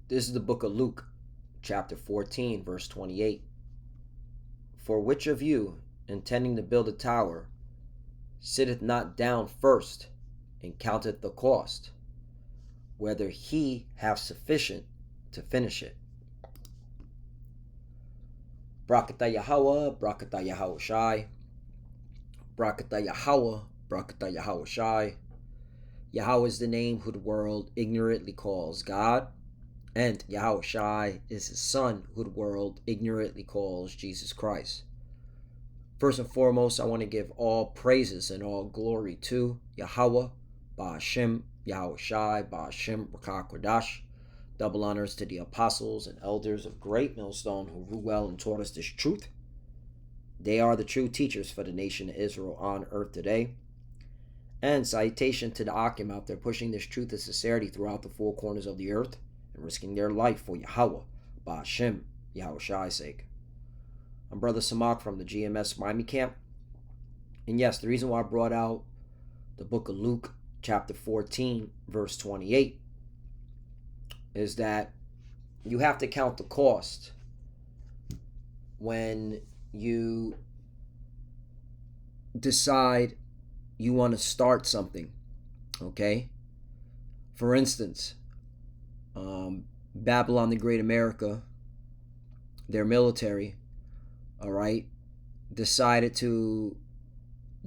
This is the book of Luke, chapter 14, verse 28. For which of you, intending to build a tower, sitteth not down first and counteth the cost, whether he have sufficient to finish it? Brakata Yahweh, Brakata Yahweh Shai, Brakata Yahweh, Brakata Yahweh Shai. Yahweh is the name who the world ignorantly calls God, and Yahweh Shai is his son who the world ignorantly calls Jesus Christ. First and foremost, I want to give all praises and all glory to Yahweh, Ba'ashem, Yahweh Shai, Ba'ashem, Rakah Kodash. Double honors to the apostles and elders of Great Millstone who rule well and taught us this truth. They are the true teachers for the nation of Israel on earth today. And salutation to the Akim out there pushing this truth of sincerity throughout the four corners of the earth and risking their life for Yahweh, Ba'ashem, Yahweh Shai's sake. I'm Brother Samak from the GMS Miami camp. And yes, the reason why I brought out the book of Luke, chapter 14, verse 28, is that you have to count the cost when you decide you want to start something, okay? For instance, Babylon the Great America, their military, all right, decided to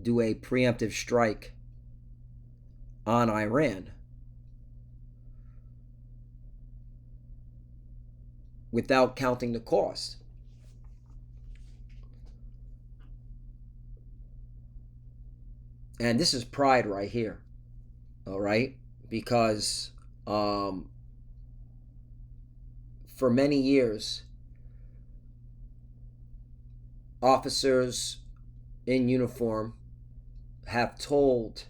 do a preemptive strike on Iran without counting the cost. And this is pride right here, all right? Because for many years, officers in uniform have told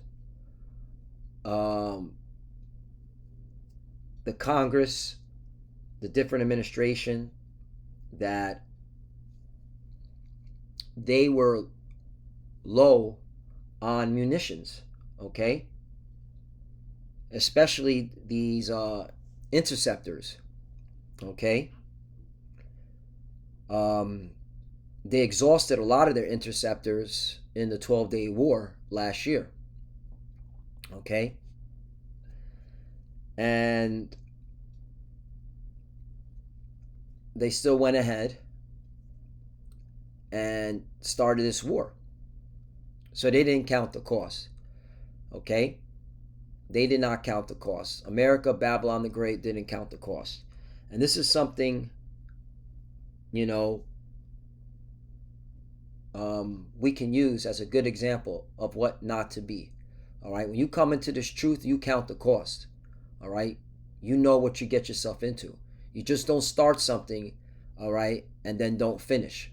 the Congress, the different administration, that they were low on munitions, okay? Especially these interceptors, okay? They exhausted a lot of their interceptors in the 12-day war last year, okay? And they still went ahead and started this war. So they didn't count the cost, okay? They did not count the cost. America, Babylon the Great didn't count the cost. And this is something, we can use as a good example of what not to be, all right? When you come into this truth, you count the cost, all right? You know what you get yourself into. You just don't start something, all right, and then don't finish,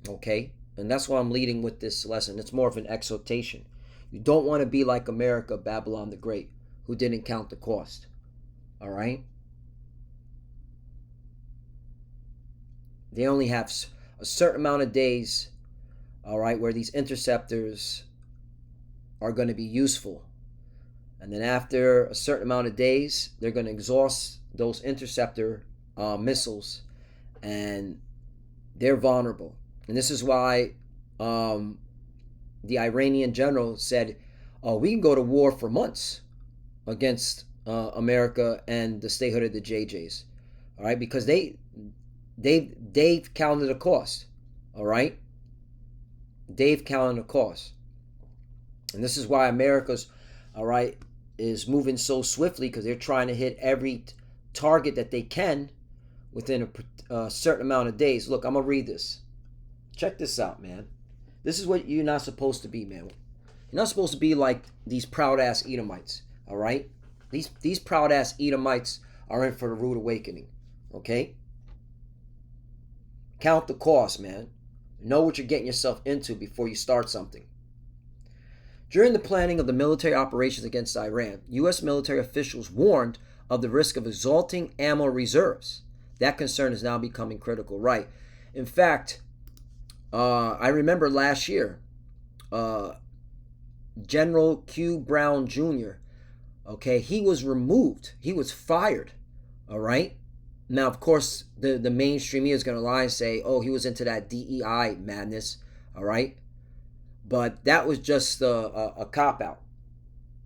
okay? And that's why I'm leading with this lesson. It's more of an exhortation. You don't want to be like America, Babylon the Great, who didn't count the cost, all right? They only have a certain amount of days, all right, where these interceptors are going to be useful. And then after a certain amount of days, they're going to exhaust those interceptor missiles, and they're vulnerable. And this is why the Iranian general said, we can go to war for months against America and the statehood of the JJs, all right, because they've counted the cost, all right? They've counted the cost. And this is why America's, all right, is moving so swiftly, because they're trying to hit every target that they can within a certain amount of days. Look, I'm going to read this. Check this out, man. This is what you're not supposed to be, man. You're not supposed to be like these proud-ass Edomites, all right? These proud-ass Edomites are in for the rude awakening, okay? Count the cost, man. Know what you're getting yourself into before you start something. During the planning of the military operations against Iran, U.S. military officials warned of the risk of exhausting ammo reserves. That concern is now becoming critical, right? In fact, I remember last year, General Q. Brown Jr., okay, he was removed. He was fired, All right. Now, of course, the mainstream media is going to lie and say, oh, he was into that DEI madness. All right. But that was just a cop out.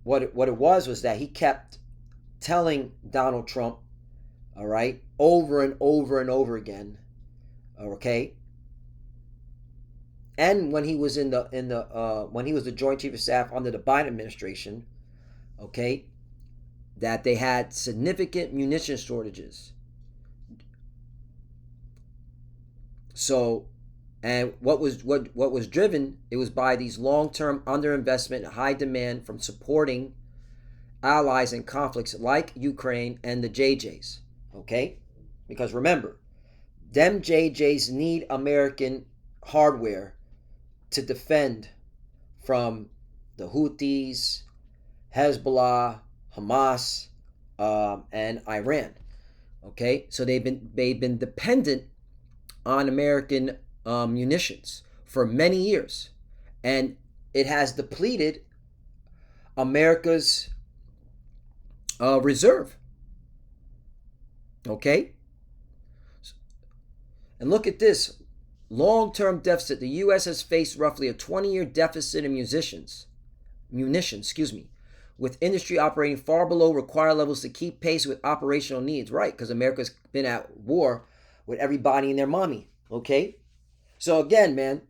What it was that he kept telling Donald Trump, all right, over and over and over again, okay. And when he was when he was the Joint Chief of Staff under the Biden administration, okay, that they had significant munition shortages. So, and what was driven, it was by these long-term underinvestment and high demand from supporting allies in conflicts like Ukraine and the JJs, okay? Because remember, them JJs need American hardware to defend from the Houthis, Hezbollah, Hamas, and Iran. Okay, so they've been dependent on American munitions for many years, and it has depleted America's reserve. Okay, and look at this long-term deficit. The U.S. has faced roughly a 20-year deficit in munitions, with industry operating far below required levels to keep pace with operational needs. Right, because America's been at war with everybody and their mommy. Okay, so again, man,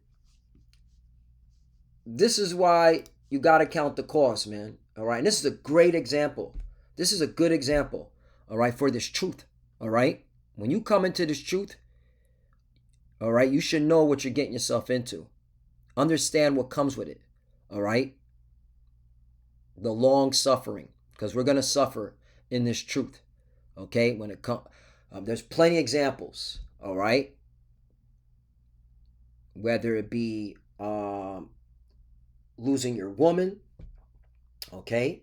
this is why you got to count the cost, man. All right, and this is a great example. This is a good example, all right, for this truth. All right, when you come into this truth, all right, you should know what you're getting yourself into. Understand what comes with it. All right, the long suffering, because we're going to suffer in this truth. Okay, when it comes, there's plenty of examples. All right, whether it be losing your woman, okay,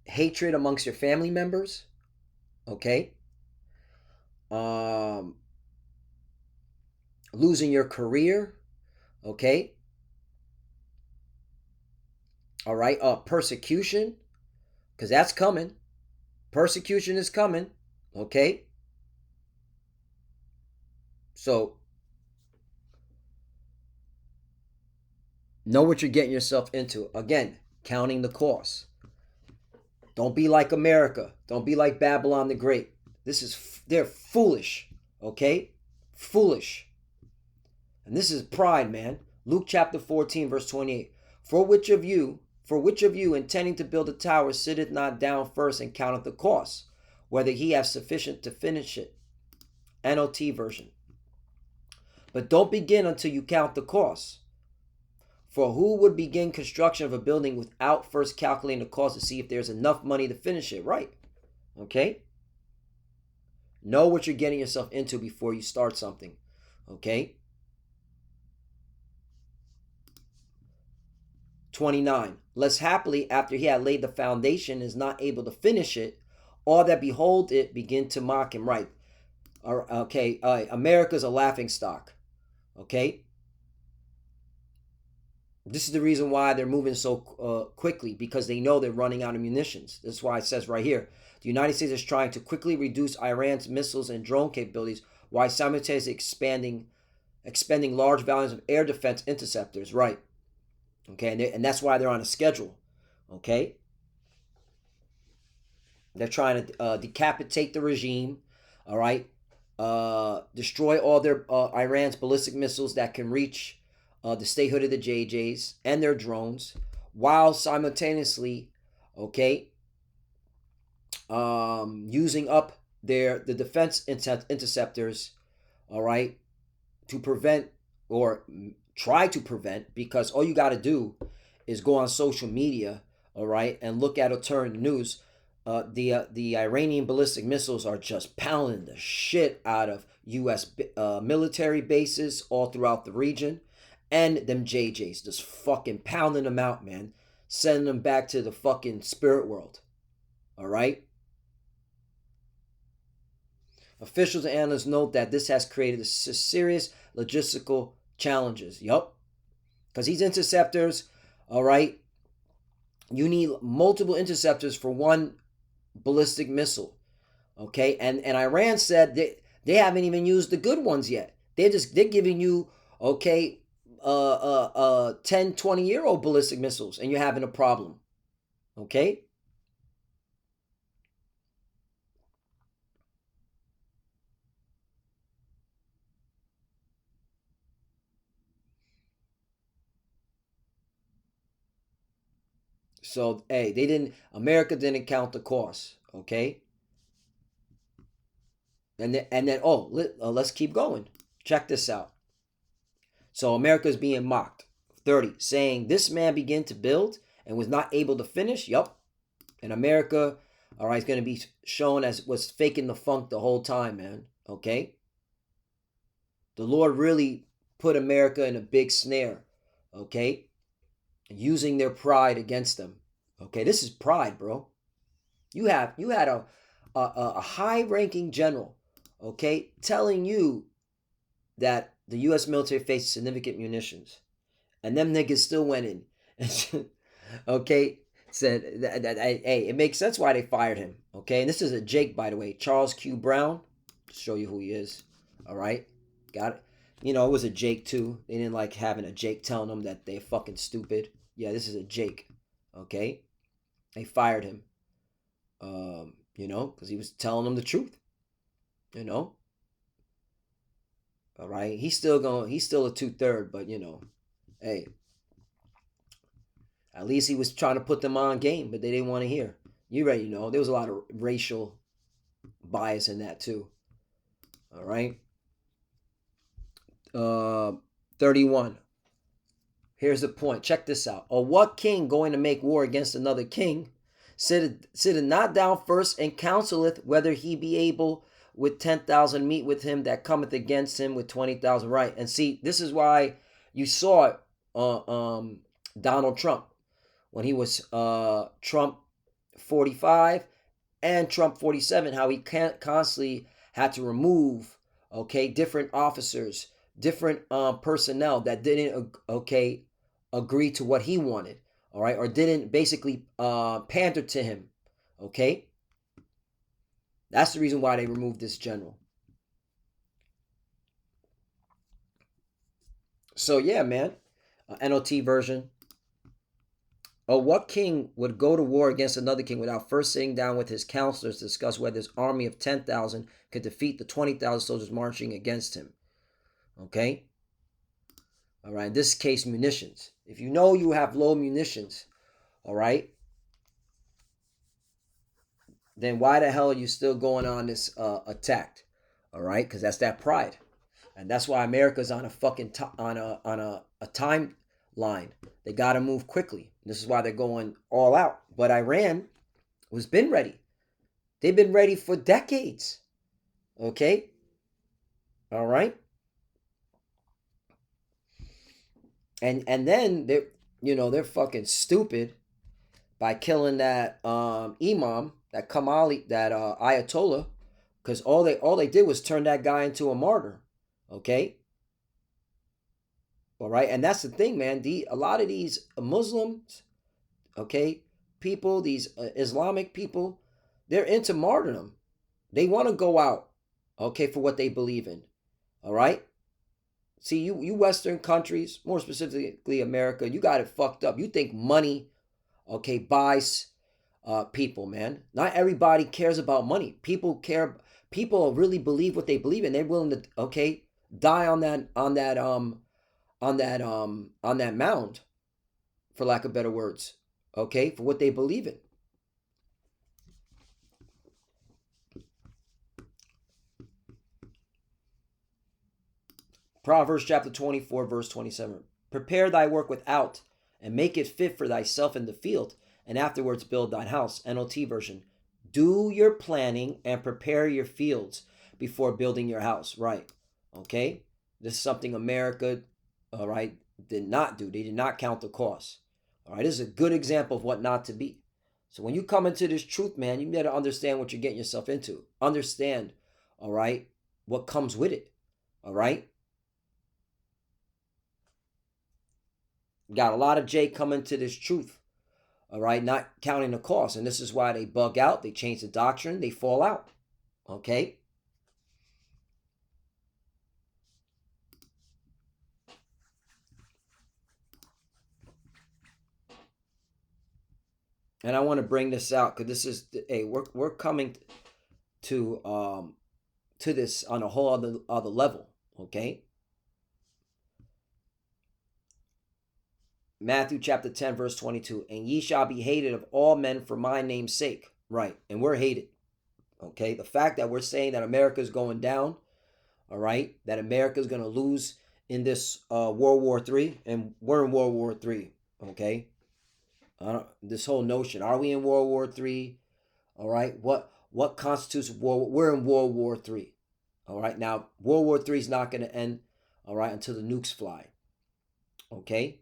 hatred amongst your family members, okay, losing your career, okay, all right, persecution, because that's coming. Persecution is coming, okay. So know what you're getting yourself into. Again, counting the costs. Don't be like America. Don't be like Babylon the Great. They're foolish, okay? Foolish. And this is pride, man. Luke chapter 14, verse 28. For which of you intending to build a tower sitteth not down first and counteth the cost, whether he have sufficient to finish it? NOT version. But don't begin until you count the costs. For who would begin construction of a building without first calculating the cost to see if there's enough money to finish it? Right. Okay. Know what you're getting yourself into before you start something. Okay. 29. Lest happily, after he had laid the foundation, is not able to finish it, all that behold it begin to mock him. Right. Okay. America's a laughing stock. Okay. This is the reason why they're moving so quickly, because they know they're running out of munitions. That's why it says right here, the United States is trying to quickly reduce Iran's missiles and drone capabilities while simultaneously expending large volumes of air defense interceptors. Right. Okay, and that's why they're on a schedule. Okay. They're trying to decapitate the regime. All right. Destroy all their Iran's ballistic missiles that can reach the statehood of the JJs and their drones, while simultaneously, okay, using up the defense interceptors, all right, to prevent or try to prevent, because all you got to do is go on social media, all right, and look at alternative news. The Iranian ballistic missiles are just pounding the shit out of U.S. Military bases all throughout the region. And them JJs just fucking pounding them out, man. Sending them back to the fucking spirit world. All right? Officials and analysts note that this has created serious logistical challenges. Yup. Because these interceptors, all right, You need multiple interceptors for one ballistic missile. Okay, and Iran said they haven't even used the good ones yet. They're giving you, okay, 10, 20-year-old ballistic missiles, and you're having a problem. Okay. So hey, America didn't count the cost. Okay. And then let's keep going. Check this out. So America is being mocked. 30, saying this man began to build and was not able to finish. Yup. And America, all right, is going to be shown as was faking the funk the whole time, man. Okay. The Lord really put America in a big snare. Okay. Using their pride against them. Okay. This is pride, bro. You had a high-ranking general, okay, telling you that the U.S. military faced significant munitions, and them niggas still went in, okay, said that hey, it makes sense why they fired him, okay. And this is a Jake, by the way, Charles Q. Brown, to show you who he is. All right, got it. You know, it was a Jake too. They didn't like having a Jake telling them that they're fucking stupid. Yeah, this is a Jake, okay. They fired him, because he was telling them the truth, you know. All right, he's still a 2/3, but hey, at least he was trying to put them on game, but they didn't want to hear. You right, there was a lot of racial bias in that too. All right, 31. Here's the point. Check this out. Or what king going to make war against another king sitteth not down first and counseleth whether he be able with 10,000 meet with him that cometh against him with 20,000, right? And see, this is why you saw it, Donald Trump, when he was Trump 45 and Trump 47, how he constantly had to remove, okay, different officers, different personnel that didn't, okay, agree to what he wanted, all right, or didn't basically pander to him, okay. That's the reason why they removed this general. So yeah, man, NLT version. Oh, what king would go to war against another king without first sitting down with his counselors to discuss whether his army of 10,000 could defeat the 20,000 soldiers marching against him? Okay. All right. In this case, munitions. If you know you have low munitions, all right, then why the hell are you still going on this attack? All right, because that's that pride, and that's why America's on a fucking on a timeline. They got to move quickly. This is why they're going all out. But Iran was been ready. They've been ready for decades. Okay, all right, and then they're fucking stupid by killing that imam, that Kamali, that Ayatollah, because all they did was turn that guy into a martyr. Okay. All right, and that's the thing, man. A lot of these Muslims, okay, people, these Islamic people, they're into martyrdom. They want to go out, okay, for what they believe in. All right. See, you Western countries, more specifically America, you got it fucked up. You think money, okay, buys people, man. Not everybody cares about money. People care. People really believe what they believe in. They're willing to, okay, die on that mound, for lack of better words, okay, for what they believe in. Proverbs chapter 24, verse 27. Prepare thy work without, and make it fit for thyself in the field, and afterwards build thine house. NLT version. Do your planning and prepare your fields before building your house. Right. Okay. This is something America, all right, did not do. They did not count the cost. All right. This is a good example of what not to be. So when you come into this truth, man, you better understand what you're getting yourself into. Understand, all right, what comes with it. All right. Got a lot of Jay coming to this truth. all right, not counting the cost. And this is why they bug out, they change the doctrine, they fall out, okay? And I want to bring this out because this is, hey, we're coming to this on a whole other level, okay? Matthew chapter 10, verse 22. And ye shall be hated of all men for my name's sake. Right. And we're hated. Okay. The fact that we're saying that America is going down, all right, that America is going to lose in this World War III, and we're in World War III. Okay. This whole notion, are we in World War III? All right. What constitutes war? We're in World War III. All right. Now, World War III is not going to end, all right, until the nukes fly. Okay.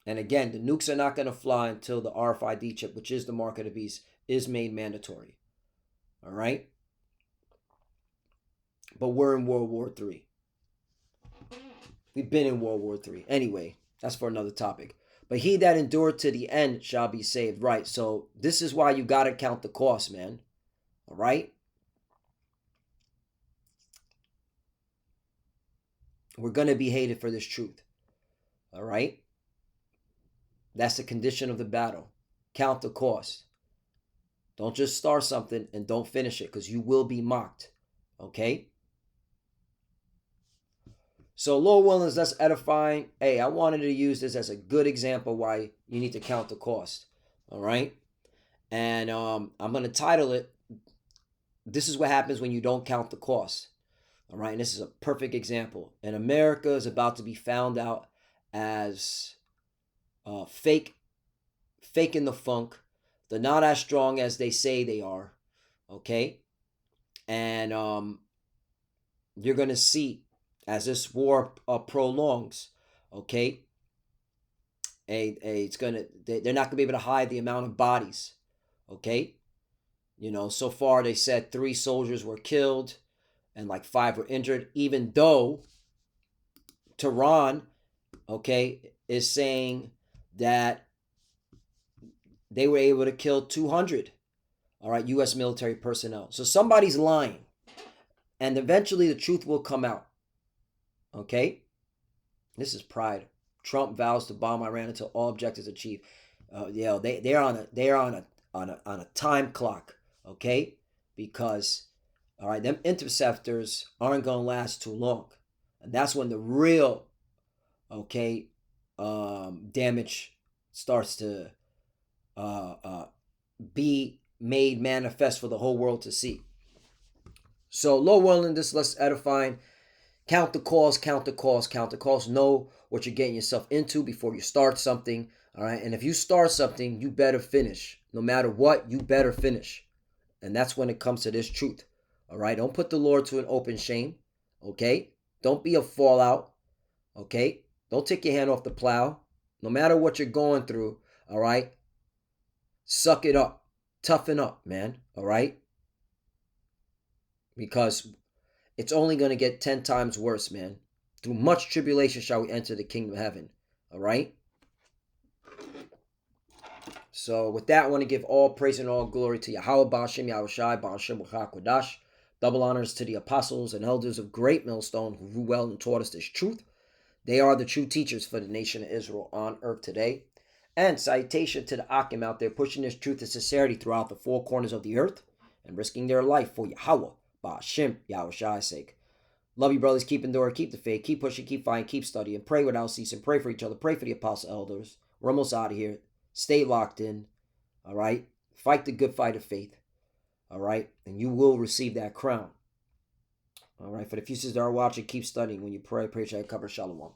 And again, the nukes are not going to fly until the RFID chip, which is the mark of the beast, is made mandatory. All right? But we're in World War III. We've been in World War III. Anyway, that's for another topic. But he that endured to the end shall be saved. Right. So this is why you got to count the cost, man. All right? We're going to be hated for this truth. All right? That's the condition of the battle. Count the cost. Don't just start something and don't finish it, because you will be mocked. Okay? So, Lord willing, that's edifying. Hey, I wanted to use this as a good example why you need to count the cost. All right? And I'm going to title it, This is what happens when you don't count the cost. All right? And this is a perfect example. And America is about to be found out as faking the funk. They're not as strong as they say they are, okay? And you're gonna see as this war prolongs, okay? It's gonna they're not gonna be able to hide the amount of bodies, okay? You know, so far they said 3 soldiers were killed and like 5 were injured, even though Tehran, okay, is saying that they were able to kill 200, all right, U.S. military personnel. So somebody's lying, and eventually the truth will come out, okay? This is pride. Trump vows to bomb Iran until all objectives achieved. They're on a time clock, okay? Because, all right, them interceptors aren't gonna last too long, and that's when the real, okay, damage starts to be made manifest for the whole world to see. So, Lord willing, this less edifying. Count the cost, count the cost, count the cost. Know what you're getting yourself into before you start something. All right. And if you start something, you better finish. No matter what, you better finish. And that's when it comes to this truth. All right. Don't put the Lord to an open shame. Okay. Don't be a fallout. Okay. Don't take your hand off the plow. No matter what you're going through. All right. Suck it up. Toughen up, man. All right? Because it's only going to get 10 times worse, man. Through much tribulation shall we enter the kingdom of heaven. All right? So with that, I want to give all praise and all glory to Yahweh, Ba'ashem, Yahushai, Ba'ashem, Kodash. Double honors to the apostles and elders of Great Millstone who grew well and taught us this truth. They are the true teachers for the nation of Israel on earth today. And citation to the Akim out there pushing this truth and sincerity throughout the 4 corners of the earth and risking their life for Yahweh, Ba'ashem, Yahushai's sake. Love you, brothers. Keep enduring, keep the faith, keep pushing, keep fighting, keep studying. Pray without ceasing. Pray for each other. Pray for the apostle elders. We're almost out of here. Stay locked in. All right? Fight the good fight of faith. All right? And you will receive that crown. All right? For the few sisters that are watching, keep studying. When you pray, pray shall cover. Shalom.